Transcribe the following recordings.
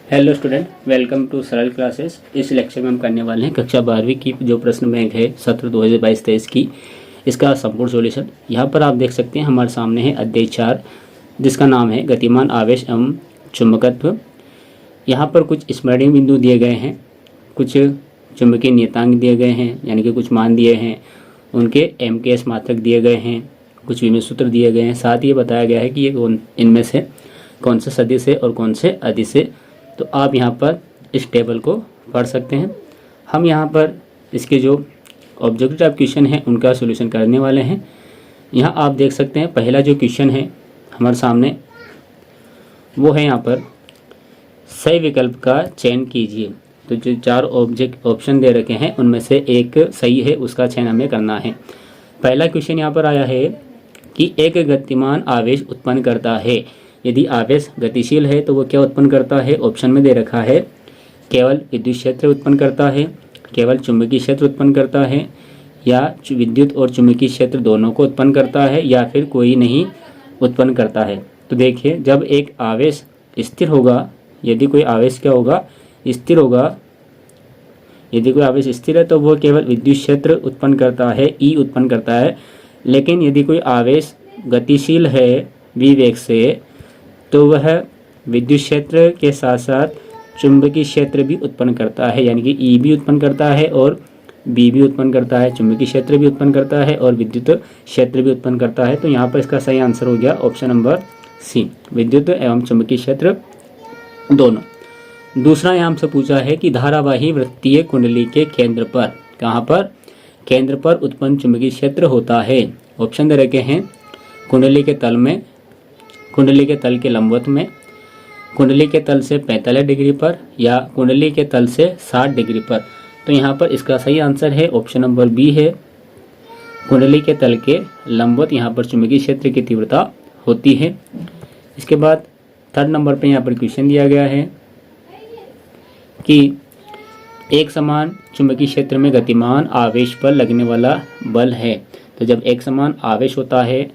Hello student, welcome to सरल classes. इस lecture में हम करने वाले हैं कक्षा 12वीं की जो प्रश्न बैंक है सत्र 2022-23 की, इसका संपूर्ण सॉल्यूशन। यहाँ पर आप देख सकते हैं हमारे सामने है अध्याय 4, जिसका नाम है गतिमान आवेश एवं चुंबकत्व। यहाँ पर कुछ स्मरणीय बिंदु दिए गए हैं, कुछ चुंबकीय नियतांक दिए गए हैं, यानी कि कुछ मान दिए हैं, उनके MKS मात्रक दिए गए हैं, कुछ विमित सूत्र दिए गए हैं। साथ ही ये बताया गया है कि ये इनमें से कौन से सदिश है और कौन से अदिश है। तो आप यहाँ पर इस टेबल को पढ़ सकते हैं। हम यहाँ पर इसके जो ऑब्जेक्टिव टाइप क्वेश्चन है उनका सॉल्यूशन करने वाले हैं। यहाँ आप देख सकते हैं पहला जो क्वेश्चन है हमारे सामने वो है, यहाँ पर सही विकल्प का चयन कीजिए। तो जो 4 ऑप्शन दे रखे हैं उनमें से एक सही है, उसका चयन हमें करना है। पहला क्वेश्चन यहाँ पर आया है कि एक गतिमान आवेश उत्पन्न करता है। यदि आवेश गतिशील है तो वो क्या उत्पन्न करता है? ऑप्शन में दे रखा है केवल विद्युत क्षेत्र उत्पन्न करता है, केवल चुंबकीय क्षेत्र उत्पन्न करता है, या विद्युत और चुंबकीय क्षेत्र दोनों को उत्पन्न करता है, या फिर कोई नहीं उत्पन्न करता है। तो देखिए, जब एक आवेश स्थिर होगा, यदि कोई आवेश क्या होगा? स्थिर होगा। यदि कोई आवेश स्थिर है तो वो केवल विद्युत क्षेत्र उत्पन्न करता है, ई उत्पन्न करता है। लेकिन यदि कोई आवेश गतिशील है v वेग से, तो वह विद्युत क्षेत्र के साथ साथ चुंबकीय क्षेत्र भी उत्पन्न करता है, यानी कि ई भी उत्पन्न करता है और बी भी उत्पन्न करता है, चुंबकीय क्षेत्र भी उत्पन्न करता है और विद्युत क्षेत्र भी उत्पन्न करता है। तो यहाँ पर इसका सही आंसर हो गया ऑप्शन नंबर सी, विद्युत एवं चुंबकीय क्षेत्र दोनों। दूसरा यहाँ हमसे पूछा है कि धारावाही वृत्तीय कुंडली के केंद्र पर, कहाँ पर? केंद्र पर उत्पन्न चुंबकीय क्षेत्र होता है। ऑप्शन दे रखे हैं कुंडली के तल में, कुंडली के तल के लंबवत में, कुंडली के तल से 45 डिग्री पर, या कुंडली के तल से 60 डिग्री पर। तो यहाँ पर इसका सही आंसर है ऑप्शन नंबर बी है, कुंडली के तल के लंबवत यहाँ पर चुंबकीय क्षेत्र की तीव्रता होती है। इसके बाद 3rd नंबर पे यहाँ पर क्वेश्चन दिया गया है कि एक समान चुंबकीय क्षेत्र में गतिमान आवेश पर लगने वाला बल है। तो जब एक समान आवेश होता है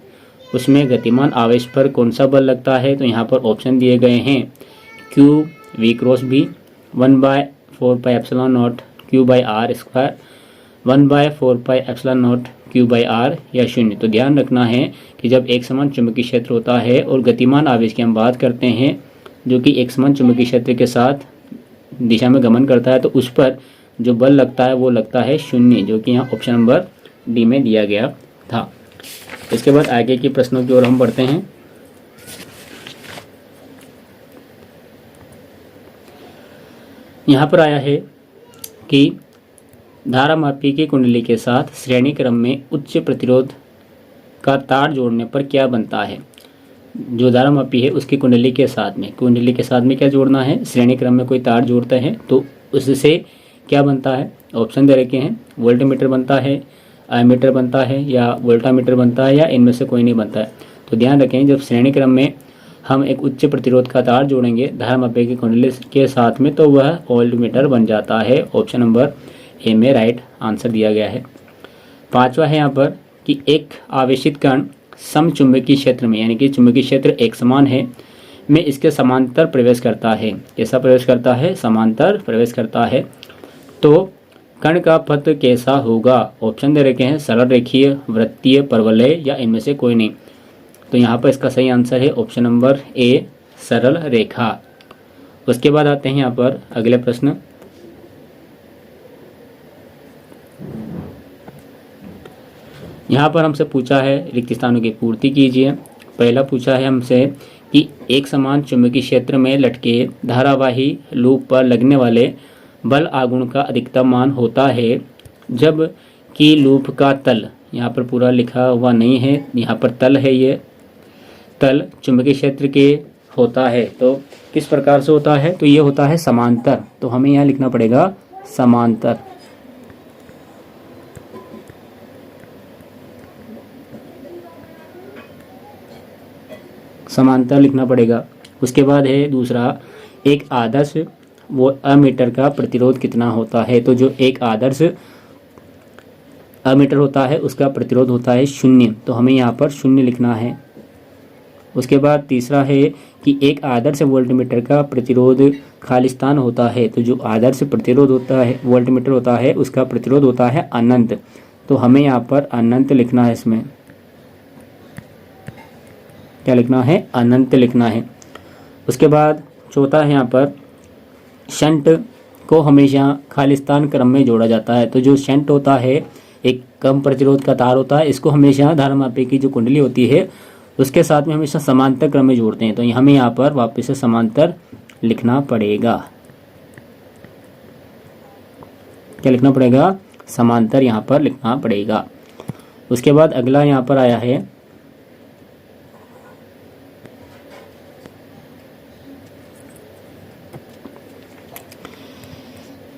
उसमें गतिमान आवेश पर कौन सा बल लगता है? तो यहाँ पर ऑप्शन दिए गए हैं Q V cross B, 1/4πε0 Q/r², 1/4πε0 Q/r, या 0। तो ध्यान रखना है कि जब एक समान चुंबकीय क्षेत्र होता है और गतिमान आवेश की हम बात करते हैं जो कि एक समान चुंबकीय क्षेत्र के साथ दिशा में गमन करता है, तो उस पर जो बल लगता है वो लगता है 0, जो कि यहाँ ऑप्शन नंबर डी में दिया गया था। इसके बाद आगे के प्रश्नों की ओर हम बढ़ते हैं। यहाँ पर आया है कि धारामापी की कुंडली के साथ श्रेणी क्रम में उच्च प्रतिरोध का तार जोड़ने पर क्या बनता है? जो धारामापी है उसकी कुंडली के साथ में क्या जोड़ना है? श्रेणी क्रम में कोई तार जोड़ता है तो उससे क्या बनता है? ऑप्शन दे रखे हैं, वोल्टमीटर बनता है, एमीटर बनता है, या वोल्टामीटर बनता है, या इनमें से कोई नहीं बनता है। तो ध्यान रखें, जब श्रेणी क्रम में हम एक उच्च प्रतिरोध का तार जोड़ेंगे धारामापी की कुंडली के साथ में तो वह वोल्टमीटर बन जाता है। ऑप्शन नंबर ए में राइट आंसर दिया गया है। 5वां है यहाँ पर कि एक आवेशित कण समचुंबकीय क्षेत्र में, यानी कि चुंबकीय क्षेत्र एक समान है, में इसके समांतर प्रवेश करता है। कैसा प्रवेश करता है? समांतर प्रवेश करता है। तो कण का पथ कैसा होगा? ऑप्शन दे रखे हैं सरल रेखीय, वृत्तीय, परवलय, या इनमें से कोई नहीं। तो यहाँ पर इसका सही आंसर है ऑप्शन नंबर ए, सरल रेखा। उसके बाद आते हैं यहाँ पर अगले प्रश्न। यहाँ पर हमसे पूछा है रिक्त स्थानों की पूर्ति कीजिए। पहला पूछा है हमसे कि एक समान चुंबकीय क्षेत्र में लटके धारावाही लूप पर लगने वाले बल आघूर्ण का अधिकतम मान होता है जब कि लूप का तल, यहाँ पर पूरा लिखा हुआ नहीं है, यहाँ पर तल है, ये तल चुंबकीय क्षेत्र के होता है। तो किस प्रकार से होता है? तो ये होता है समांतर। तो हमें यहाँ लिखना पड़ेगा समांतर। समांतर लिखना पड़ेगा। उसके बाद है दूसरा, एक आदर्श वो अमीटर का प्रतिरोध कितना होता है? तो जो एक आदर्श अमीटर होता है उसका प्रतिरोध होता है 0। तो हमें यहाँ पर 0 लिखना है। उसके बाद तीसरा है कि एक आदर्श वोल्टमीटर का प्रतिरोध खालिस्तान होता है। तो जो आदर्श प्रतिरोध होता है वोल्टमीटर होता है उसका प्रतिरोध होता है अनंत। तो हमें यहाँ पर अनंत लिखना है, इसमें क्या लिखना है, अनंत लिखना है। उसके बाद चौथा है यहाँ पर शंट को हमेशा खालिस्तान क्रम में जोड़ा जाता है। तो जो शंट होता है एक कम प्रतिरोध का तार होता है, इसको हमेशा धारामापी की जो कुंडली होती है उसके साथ में हमेशा समांतर क्रम में जोड़ते हैं। तो हमें यहाँ पर वापस से समांतर लिखना पड़ेगा। क्या लिखना पड़ेगा, समांतर यहाँ पर लिखना पड़ेगा। उसके बाद अगला यहाँ पर आया है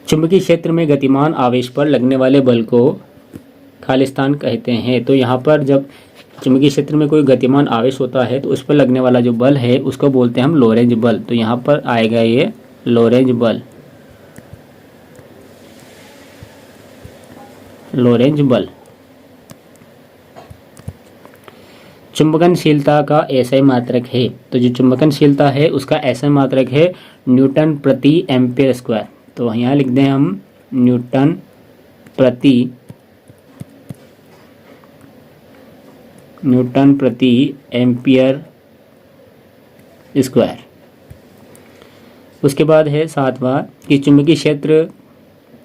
चुंबकीय क्षेत्र में गतिमान आवेश पर लगने वाले बल को खालिस्तान कहते हैं। तो यहाँ पर जब चुंबकीय क्षेत्र में कोई गतिमान आवेश होता है तो उस पर लगने वाला जो बल है उसको बोलते हैं हम लोरेंज बल। तो यहाँ पर आएगा ये लोरेंज बल, लोरेंज बल। चुंबकनशीलता का एसआई मात्रक है। तो जो चुंबकनशीलता है उसका एसआई मात्रक है न्यूटन प्रति एम्पियर स्क्वायर। तो यहाँ लिख दें हम न्यूटन प्रति एम्पियर स्क्वायर। उसके बाद है सातवां कि चुंबकीय क्षेत्र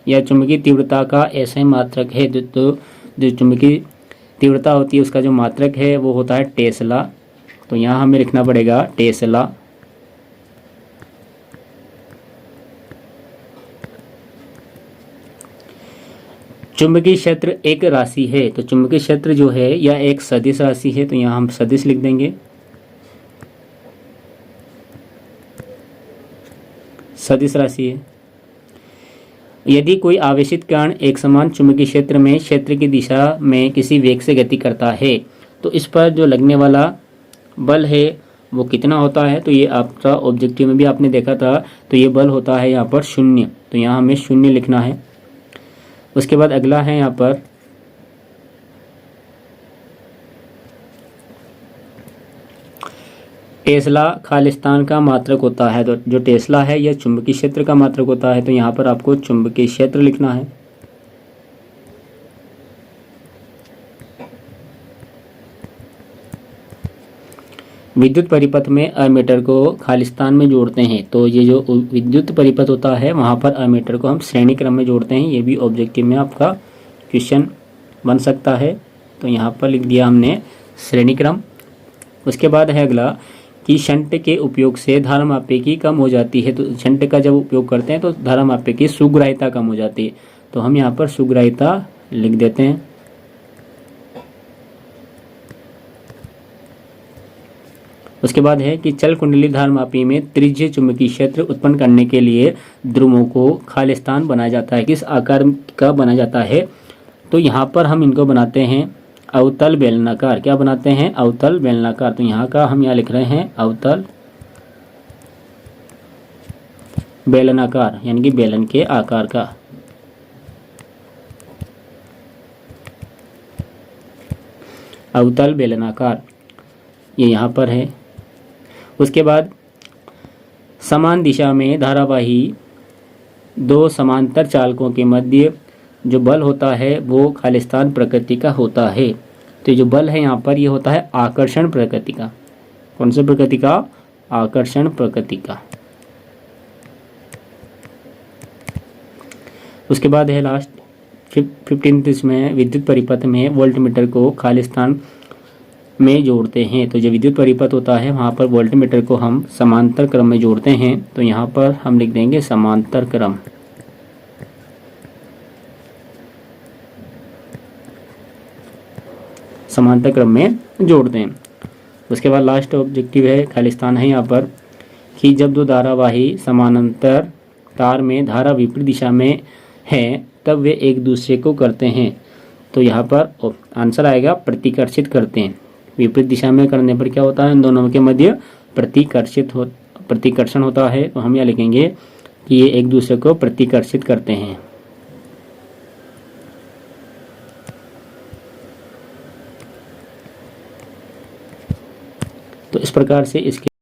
या चुंबकीय तीव्रता का एसआई मात्रक है। तो जो चुंबकीय तीव्रता होती है उसका जो मात्रक है वो होता है टेस्ला। तो यहाँ हमें लिखना पड़ेगा टेस्ला। चुंबकीय क्षेत्र एक राशि है। तो चुंबकीय क्षेत्र जो है यह एक सदिश राशि है। तो यहाँ हम सदिश लिख देंगे, सदिश राशि है। यदि कोई आवेशित कण एक समान चुंबकीय क्षेत्र में क्षेत्र की दिशा में किसी वेग से गति करता है तो इस पर जो लगने वाला बल है वो कितना होता है। तो ये आपका ऑब्जेक्टिव में भी आपने देखा था। तो ये बल होता है यहाँ पर 0। तो यहाँ हमें 0 लिखना है। उसके बाद अगला है यहाँ पर टेस्ला खालिस्तान का मात्रक होता है। तो जो टेस्ला है यह चुंबकीय क्षेत्र का मात्रक होता है। तो यहाँ पर आपको चुंबकीय क्षेत्र लिखना है। विद्युत परिपथ में अमीटर को खालिस्तान में जोड़ते हैं। तो ये जो विद्युत परिपथ होता है वहाँ पर अमीटर को हम श्रेणी क्रम में जोड़ते हैं। ये भी ऑब्जेक्टिव में आपका क्वेश्चन बन सकता है। तो यहाँ पर लिख दिया हमने श्रेणी क्रम। उसके बाद है अगला कि शंट के उपयोग से धारामापिकी कम हो जाती है। तो शंट का जब उपयोग करते हैं तो धारामापिकी सुग्राह्यता कम हो जाती है। तो हम यहाँ पर सुग्राह्यता लिख देते हैं। उसके बाद है कि चल कुंडली धारामापी में त्रिज्यीय चुंबकीय क्षेत्र उत्पन्न करने के लिए ध्रुवों को खालिस्तान बनाया जाता है। किस आकार का बनाया जाता है। तो यहाँ पर हम इनको बनाते हैं अवतल बेलनाकार। क्या बनाते हैं, अवतल बेलनाकार। तो यहाँ का हम यहाँ लिख रहे हैं अवतल बेलनाकार, यानी कि बेलन के आकार का। अवतल बेलनाकार ये यहाँ पर है। उसके बाद समान दिशा में धारावाही दो समांतर चालकों के मध्य जो बल होता है वो खालिस्तान प्रकृति का होता है। तो जो बल है यहाँ पर ये होता है आकर्षण प्रकृति का। कौन से प्रकृति का, आकर्षण प्रकृति का। उसके बाद है लास्ट 15th इसमें विद्युत परिपथ में वोल्टमीटर को खालिस्तान में जोड़ते हैं। तो जो विद्युत परिपथ होता है वहाँ पर वोल्टमीटर को हम समांतर क्रम में जोड़ते हैं। तो यहाँ पर हम लिख देंगे समांतर क्रम। समांतर क्रम में जोड़ते हैं। उसके बाद लास्ट ऑब्जेक्टिव है खालिस्तान है यहाँ पर कि जब दो धारावाही समानांतर तार में धारा विपरीत दिशा में है तब वे एक दूसरे को करते हैं। तो यहाँ पर आंसर आएगा प्रतिकर्षित करते हैं। विपरीत दिशा में करने पर क्या होता है, इन दोनों के मध्य प्रतिकर्षण होता है। तो हम यहाँ लिखेंगे कि ये एक दूसरे को प्रतिकर्षित करते हैं। तो इस प्रकार से इसके